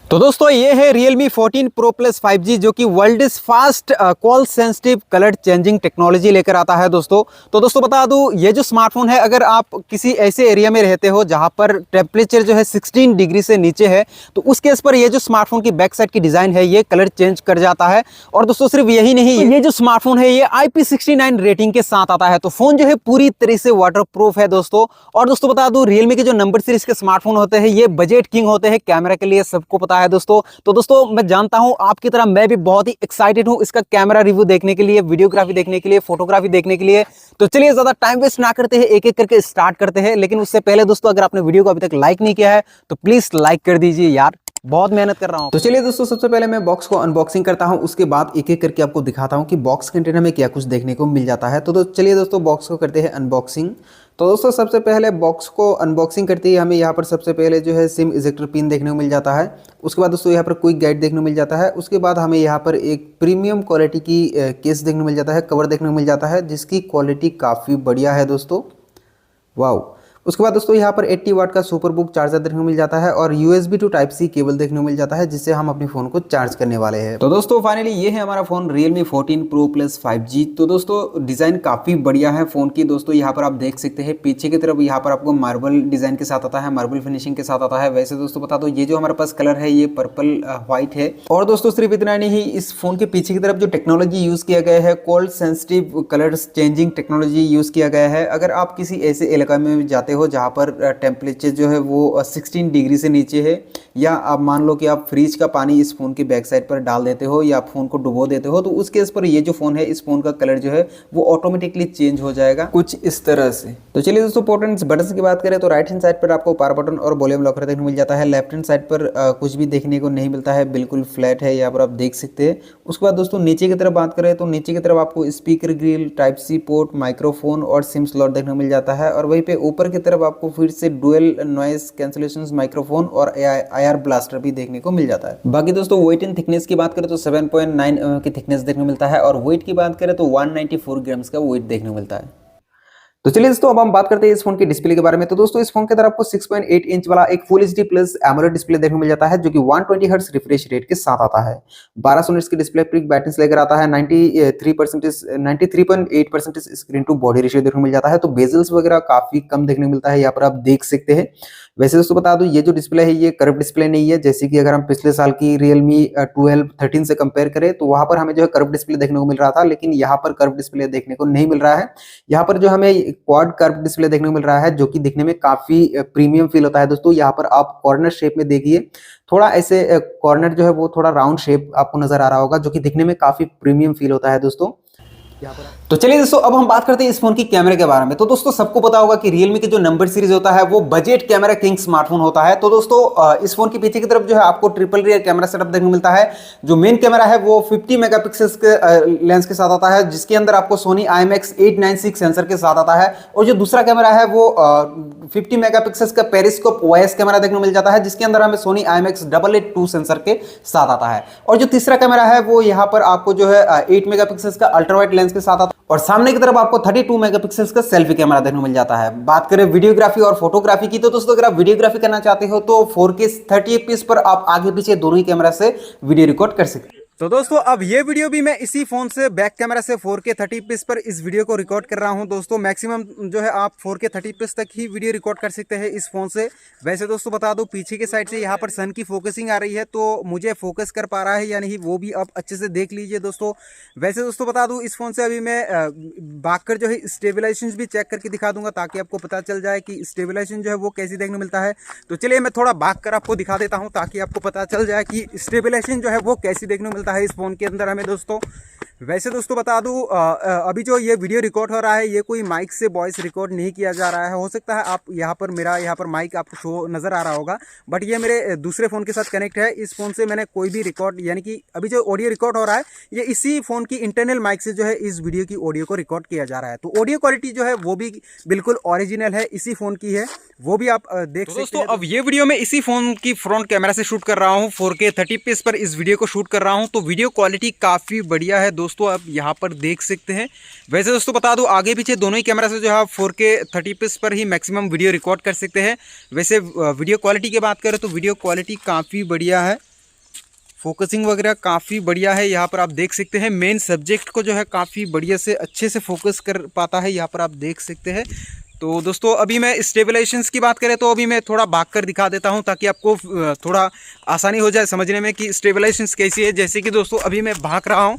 तो दोस्तों ये है Realme 14 Pro Plus 5G जो कि world is fast call sensitive colour changing technology लेकर आता है दोस्तों। तो दोस्तों बता दूं, ये जो स्मार्टफोन है, अगर आप किसी ऐसे एरिया में रहते हो जहां पर टेम्परेचर जो है 16 डिग्री से नीचे है, तो उस केस पर ये जो स्मार्टफोन की बैक साइड की डिजाइन है ये कलर चेंज कर जाता है। और दोस्तों सिर्फ यही नहीं, ये जो स्मार्टफोन है ये IP69 रेटिंग के साथ आता है। तो फोन जो है पूरी तरह से वाटर प्रूफ है दोस्तों। और दोस्तों बता दूं, Realme के जो नंबर सीरीज के स्मार्टफोन होते हैं ये बजट किंग होते हैं कैमरा के लिए, सबको पता है दोस्तों। तो दोस्तों मैं जानता हूं आपकी तरह मैं भी बहुत ही एक्साइटेड हूं इसका कैमरा रिव्यू देखने के लिए, वीडियोग्राफी देखने के लिए, फोटोग्राफी देखने के लिए। तो चलिए ज्यादा टाइम वेस्ट ना करते हैं, एक एक करके स्टार्ट करते हैं। लेकिन उससे पहले दोस्तों, अगर आपने वीडियो को अभी तक लाइक नहीं किया है तो प्लीज लाइक कर दीजिए यार, बहुत मेहनत कर रहा हूं। तो चलिए दोस्तों, सबसे पहले मैं बॉक्स को अनबॉक्सिंग करता हूं, उसके बाद एक एक करके आपको दिखाता हूं कि बॉक्स कंटेनर में क्या कुछ देखने को मिल जाता है। तो चलिए दोस्तों, बॉक्स को करते हैं अनबॉक्सिंग। तो दोस्तों सबसे पहले बॉक्स को अनबॉक्सिंग करते ही हमें यहाँ पर सबसे पहले जो है सिम इजेक्टर पिन देखने को मिल जाता है। उसके बाद दोस्तों यहाँ पर क्विक गाइड देखने को मिल जाता है। उसके बाद हमें यहाँ पर एक प्रीमियम क्वालिटी की केस देखने को मिल जाता है, कवर देखने को मिल जाता है जिसकी क्वालिटी काफ़ी बढ़िया है दोस्तों, वाओ। उसके बाद दोस्तों यहाँ पर 80 वाट का सुपर बुक चार्जर देखने को मिल जाता है और USB to type C cable देखने को मिल जाता है जिससे हम अपने फोन को चार्ज करने वाले हैं। तो दोस्तों फाइनली ये है हमारा phone Realme 14 Pro Plus 5G। तो दोस्तों डिजाइन काफी बढ़िया है फोन की। दोस्तों यहाँ पर आप देख सकते हैं पीछे की तरफ यहाँ पर आपको मार्बल डिजाइन के साथ आता है, मार्बल फिनिशिंग के साथ आता है। वैसे दोस्तों बता दो, ये जो हमारे पास कलर है ये पर्पल व्हाइट है। और दोस्तों सिर्फ इतना नहीं, इस फोन के पीछे की तरफ जो टेक्नोलॉजी यूज किया गया है, cold sensitive colour changing technology use किया गया है। अगर आप किसी ऐसे इलाका में जाते हो जहाँ पर टेम्परेचर जो है वो 16 डिग्री से नीचे है, या आप मान लो कि आप फ्रिज का पानी इस फोन की बैक साइड पर डाल देते हो या आप फोन को डुबो देते हो, तो उस केस पर ये जो फोन है, इस फोन का कलर जो है वो ऑटोमेटिकली चेंज हो जाएगा कुछ इस तरह से। तो चलिए दोस्तों पोर्ट्स बटन की बात करें तो राइट हैंड साइड पर आपको पावर बटन और वॉल्यूम लॉकर देखने को मिल जाता है। लेफ्ट हैंड साइड पर कुछ भी देखने को नहीं मिलता है, बिल्कुल फ्लैट है, यहाँ पर आप देख सकते हैं। उसके बाद दोस्तों नीचे की तरफ बात करें तो नीचे की तरफ आपको speaker grille, type C port, microphone और सिम स्लॉट देखने को मिल जाता है। और वहीं पे ऊपर की तरफ आपको फिर से डुअल नॉइस कैंसलेशन माइक्रोफोन और IR ब्लास्टर भी देखने को मिल जाता है। बाकी दोस्तों वेट एंड थिकनेस की बात करें तो 7.9 mm की थिकनेस देखने को मिलता है और वेट की बात करें तो 194 ग्राम्स का वेट देखने को मिलता है। तो चलिए दोस्तों अब हम बात करते हैं इस फोन की डिस्प्ले के बारे में। तो दोस्तों इस फोन के अंदर आपको 6.8 इंच वाला एक full HD plus AMOLED display देखने को मिल जाता है जो कि 120 हर्ट्ज रिफ्रेश रेट के साथ आता है। 1200 निट्स की डिस्प्ले पिक ब्राइटनेस लेकर आता है। 93.8% स्क्रीन टू बॉडी रेशियो देखने को मिल जाता है। तो बेजल्स वगैरह काफी कम देखने को मिलता है, यहाँ पर आप देख सकते हैं। वैसे दोस्तों बता दूं, ये जो डिस्प्ले है ये कर्व डिस्प्ले नहीं है, जैसे कि अगर हम पिछले साल की Realme 12 13 से कंपेयर करें तो वहां पर हमें जो है कर्व डिस्प्ले देखने को मिल रहा था, लेकिन यहाँ पर कर्व डिस्प्ले देखने को नहीं मिल रहा है। यहाँ पर जो हमें क्वाड कर्व डिस्प्ले देखने को मिल रहा है जो कि दिखने में काफी प्रीमियम फील होता है दोस्तों। यहाँ पर आप कॉर्नर शेप में देखिए, थोड़ा ऐसे कॉर्नर जो है वो थोड़ा राउंड शेप आपको नजर आ रहा होगा जो कि दिखने में काफी प्रीमियम फील होता है दोस्तों। तो चलिए दोस्तों अब हम बात करते हैं इस फोन की कैमरे के बारे में। तो दोस्तों सबको पता होगा कि Realme के जो नंबर सीरीज होता है वो बजट कैमरा किंग स्मार्टफोन होता है। तो दोस्तों इस फोन के पीछे की तरफ जो है आपको ट्रिपल रियर कैमरा सेटअप देखने को मिलता है। जो मेन कैमरा है वो 50 मेगापिक्सल्स के लेंस के साथ आता है, जिसके अंदर आपको Sony IMX896 सेंसर के साथ आता है। और जो दूसरा कैमरा है वो 50 मेगापिक्सल्स का पेरिस्कोप OIS कैमरा देखने को मिल जाता है, जिसके अंदर हमें Sony IMX882 सेंसर के साथ आता है। और जो तीसरा कैमरा है वो यहाँ पर आपको जो है 8 मेगापिक्सल्स का अल्ट्रावाइड लेंस के साथ आता है और सामने की तरफ आपको 32 मेगापिक्सल्स का सेल्फी कैमरा देखने को मिल जाता है। बात करें वीडियोग्राफी और फोटोग्राफी की, तो दोस्तों अगर आप वीडियोग्राफी करना चाहते हो तो 4K 30 fps पर आप आगे पीछे दोनों ही कैमरा से वीडियो रिकॉर्ड कर सकते हैं। तो दोस्तों अब ये वीडियो भी मैं इसी फोन से बैक कैमरा से 4K 30 fps पर इस वीडियो को रिकॉर्ड कर रहा हूं दोस्तों। मैक्सिमम जो है आप 4K 30 fps तक ही वीडियो रिकॉर्ड कर सकते हैं इस फोन से। वैसे दोस्तों बता दूं, पीछे के साइड से यहाँ पर सन की फोकसिंग आ रही है, तो मुझे फोकस कर पा रहा है या नहीं वो भी आप अच्छे से देख लीजिए दोस्तों। वैसे दोस्तों बता दूं, इस फोन से अभी मैं भागकर जो है स्टेबलाइजेशन भी चेक करके दिखा दूंगा ताकि आपको पता चल जाए कि स्टेबलाइजेशन जो है वो कैसी देखने मिलता है। तो चलिए मैं थोड़ा भागकर आपको दिखा देता हूँ ताकि आपको पता चल जाए कि स्टेबलाइजेशन जो है वो कैसी देखने को मिलता है इस फोन के अंदर हमें दोस्तों। वैसे दोस्तों बता दूं, अभी जो ये वीडियो रिकॉर्ड हो रहा है ये कोई माइक से वॉइस रिकॉर्ड नहीं किया जा रहा है। हो सकता है आप यहाँ पर मेरा यहाँ पर माइक आपको शो नज़र आ रहा होगा, बट ये मेरे दूसरे फ़ोन के साथ कनेक्ट है। इस फ़ोन से मैंने कोई भी रिकॉर्ड, यानी कि अभी जो ऑडियो रिकॉर्ड हो रहा है ये इसी फ़ोन की इंटरनल माइक से जो है इस वीडियो की ऑडियो को रिकॉर्ड किया जा रहा है। तो ऑडियो क्वालिटी जो है वो भी बिल्कुल ओरिजिनल है, इसी फ़ोन की है, वो भी आप देख सकते हैं। दोस्तों अब ये वीडियो मैं इसी फ़ोन की फ्रंट कैमरा से शूट कर रहा हूँ, 4K 30 fps पर इस वीडियो को शूट कर रहा हूँ। तो वीडियो क्वालिटी काफ़ी बढ़िया है दोस्तों, आप यहाँ पर देख सकते हैं। वैसे दोस्तों बता दूं, आगे पीछे दोनों ही कैमरा से जो है 4K 30 fps पर ही मैक्सिमम वीडियो रिकॉर्ड कर सकते हैं। वैसे वीडियो क्वालिटी की बात करें तो वीडियो क्वालिटी काफ़ी बढ़िया है। फोकसिंग वगैरह काफ़ी बढ़िया है। यहाँ पर आप देख सकते हैं मेन सब्जेक्ट को जो है काफ़ी बढ़िया से अच्छे से फोकस कर पाता है, यहाँ पर आप देख सकते हैं। तो दोस्तों अभी मैं स्टेबलाइजेशंस की बात करें तो अभी मैं थोड़ा भाग कर दिखा देता हूं ताकि आपको थोड़ा आसानी हो जाए समझने में कि स्टेबलाइजेशंस कैसी है। जैसे कि दोस्तों अभी मैं भाग रहा हूं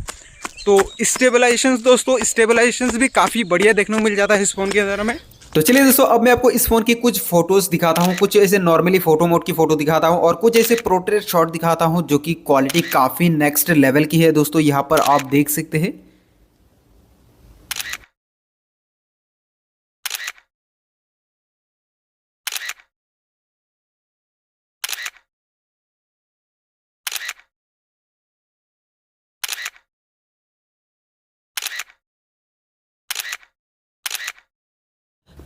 तो स्टेबलाइजेशंस, दोस्तों स्टेबलाइजेशंस भी काफ़ी बढ़िया देखने को मिल जाता है इस फ़ोन के अंदर में। तो चलिए दोस्तों अब मैं आपको इस फ़ोन की कुछ फ़ोटोज़ दिखाता हूँ, कुछ ऐसे नॉर्मली फ़ोटो मोड की फ़ोटो दिखाता हूँ और कुछ ऐसे पोर्ट्रेट शॉट दिखाता हूँ जो कि क्वालिटी काफ़ी नेक्स्ट लेवल की है। दोस्तों यहाँ पर आप देख सकते हैं।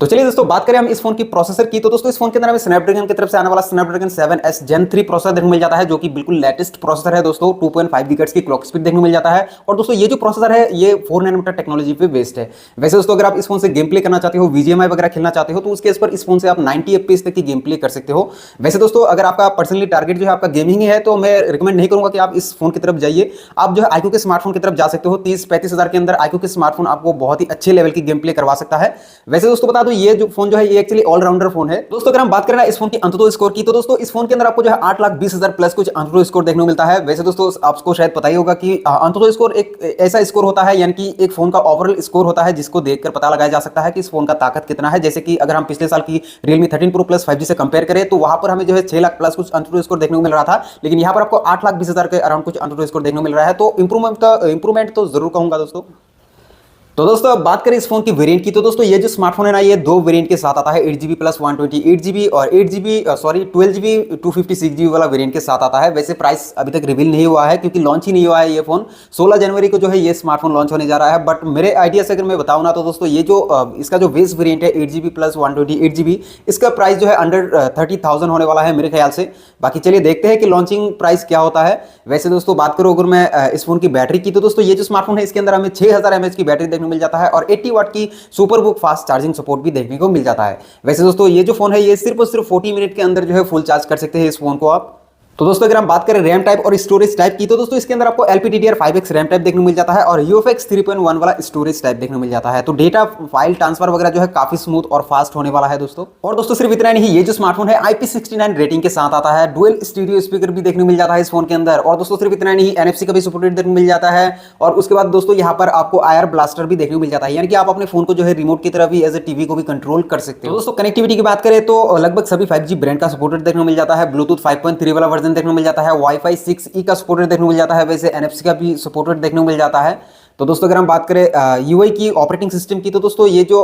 तो चलिए दोस्तों बात करें हम इस फोन की प्रोसेसर की, तो दोस्तों इस फोन के अंदर हमें स्नैपड्रैगन की तरफ से आने वाला स्नैपड्रैगन 7S Gen 3 प्रोसेसर देखने को मिल जाता है, जो कि बिल्कुल लेटेस्ट प्रोसेसर है दोस्तों। 2.5 गीगाहर्ट्ज की क्लॉक स्पीड देखने को मिल जाता है। और दोस्तों ये जो प्रोसेसर है ये 4 नैनोमीटर टेक्नोलॉजी पे बेस्ड है। वैसे दोस्तों अगर आप इस फोन से गेम प्ले करना चाहते हो, VGMI वगैरह खेलना चाहते हो, तो उसके केस पर इस फोन से आप 90 FPS तक की गेम प्ले कर सकते हो। वैसे दोस्तों अगर आपका पर्सनली टारगेट जो है आपका गेमिंग है, तो मैं रिकमेंड नहीं करूंगा कि आप इस फोन की तरफ जाइए। आप जो है iQOO के स्मार्टफोन की तरफ जा सकते हो। 30-35 हज़ार के अंदर iQOO के स्मार्टफोन आपको बहुत ही अच्छे लेवल की गेम प्ले करवा सकता है। वैसे दोस्तों बता दो ये जो फोन जो है ये एक्चुअली ऑलराउंडर फोन है दोस्तों। अगर हम बात करें ना इस फोन की अंतुतु स्कोर की, तो दोस्तों इस फोन के अंदर आपको जो है 8,20,000 प्लस कुछ अंतुतु स्कोर देखने को मिलता है। वैसे दोस्तों आपको शायद पता ही होगा कि अंतुतु स्कोर एक ऐसा स्कोर होता है, यानी कि एक फोन का ओवरऑल स्कोर होता है जिसको देखकर पता लगाया जा सकता है कि इस फोन का ताकत कितना है। जैसे कि अगर हम पिछले साल की Realme 13 Pro Plus 5G से कंपेयर करें तो वहां पर हमें जो है 6 लाख प्लस कुछ अंतुतु स्कोर देखने को मिल रहा था, लेकिन यहाँ पर आपको 8,20,000 के अराउंड कुछ अंतुतु स्कोर देखने को मिल रहा है। तो इंप्रूवमेंट तो जरूर कहूंगा दोस्तों। तो दोस्तों अब बात करें इस फोन की वेरिएंट की, तो दोस्तों ये जो स्मार्टफोन है ना ये दो वेरिएंट के साथ आता है, 8GB प्लस 128GB और 12GB 256GB वाला वेरिएंट के साथ आता है। वैसे प्राइस अभी तक रिवील नहीं हुआ है क्योंकि लॉन्च ही नहीं हुआ है ये फोन। 16 जनवरी को जो है ये स्मार्टफोन लॉन्च होने जा रहा है। बट मेरे आइडिया से अगर मैं बताऊँ ना तो दोस्तों ये जो इसका जो बेस वेरियंट है 8GB प्लस 128GB, इसका प्राइस जो है अंडर 30,000 होने वाला है मेरे ख्याल से। बाकी चलिए देखते हैं कि लॉन्चिंग प्राइस क्या होता है। वैसे दोस्तों बात करूँ अगर मैं इस फोन की बैटरी की, तो दोस्तों ये जो स्मार्टफोन है इसके अंदर हमें 6000 mAh की बैटरी देखने मिल जाता है और 80 वाट की super book fast charging support भी देखने को मिल जाता है। वैसे दोस्तों ये जो फोन है ये सिर्फ और सिर्फ 40 मिनट के अंदर जो है फुल चार्ज कर सकते हैं इस फोन को आप। तो दोस्तों अगर हम बात करें रैम टाइप और स्टोरेज टाइप की, तो दोस्तों इसके अंदर आपको LPDDR5X रैम टाइप देखने को मिल जाता है और UFS 3.1 वाला स्टोरेज टाइप देखने को मिल जाता है। तो डेटा फाइल ट्रांसफर वगैरह जो है काफी स्मूथ और फास्ट होने वाला है दोस्तों। और दोस्तों सिर्फ इतना नहीं, ये जो स्मार्टफोन है IP69 रेटिंग के साथ आता है। डुअल स्टीरियो स्पीकर भी देखने को मिल जाता है इस फोन के अंदर। और दोस्तों सिर्फ इतना नहीं, NFC का भी सपोर्टेड देखने को मिल जाता है। और उसके बाद दोस्तों यहाँ पर आपको IR ब्लास्टर भी देखने को मिल जाता है, यानी कि आप अपने फोन को जो है रिमोट की तरह भी एज ए टीवी को भी कंट्रोल कर सकते हो। दोस्तों कनेक्टिविटी की बात करें तो लगभग सभी 5G ब्रांड का सपोर्टेड देखने को मिल जाता है। ब्लूटूथ 5.3 वाला वर्जन देखने को मिल जाता है। Wi-Fi 6E का सपोर्टेड देखने को मिल जाता है। वैसे NFC का भी सपोर्टेड देखने को मिल जाता है। तो दोस्तों अगर हम बात करें UI की, ऑपरेटिंग सिस्टम की, तो दोस्तों ये जो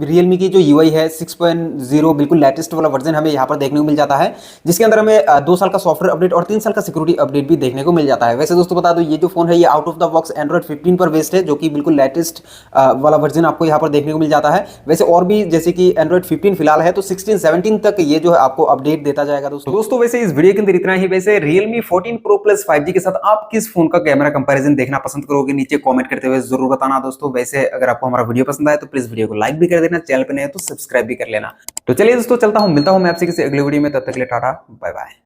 Realme की जो UI है 6.0 बिल्कुल लेटेस्ट वाला वर्जन हमें यहाँ पर देखने को मिल जाता है, जिसके अंदर हमें 2 साल का सॉफ्टवेयर अपडेट और 3 साल का सिक्योरिटी अपडेट भी देखने को मिल जाता है। वैसे दोस्तों बता दो ये जो फोन है ये out of the box Android 15 पर बेस्ड है, जो कि बिल्कुल लेटेस्ट वाला वर्जन आपको यहाँ पर देखने को मिल जाता है। वैसे और भी जैसे कि Android 15 फिलहाल है तो 16-17 तक ये जो है आपको अपडेट देता जाएगा दोस्तों। वैसे इस वीडियो के अंदर इतना ही। वैसे Realme 14 Pro Plus 5G के साथ आप किस फोन का कैमरा कंपैरिजन देखना पसंद करोगे, नीचे कमेंट करते हुए जरूर बताना दोस्तों। वैसे अगर आपको हमारा वीडियो पसंद आए तो प्लीज वीडियो को लाइक भी कर देना, चैनल पे नए हो तो सब्सक्राइब भी कर लेना। तो चलिए दोस्तों चलता हूं, मिलता हूं मैं आपसे किसी अगले वीडियो में, तब तक के लिए टाटा बाय बाय।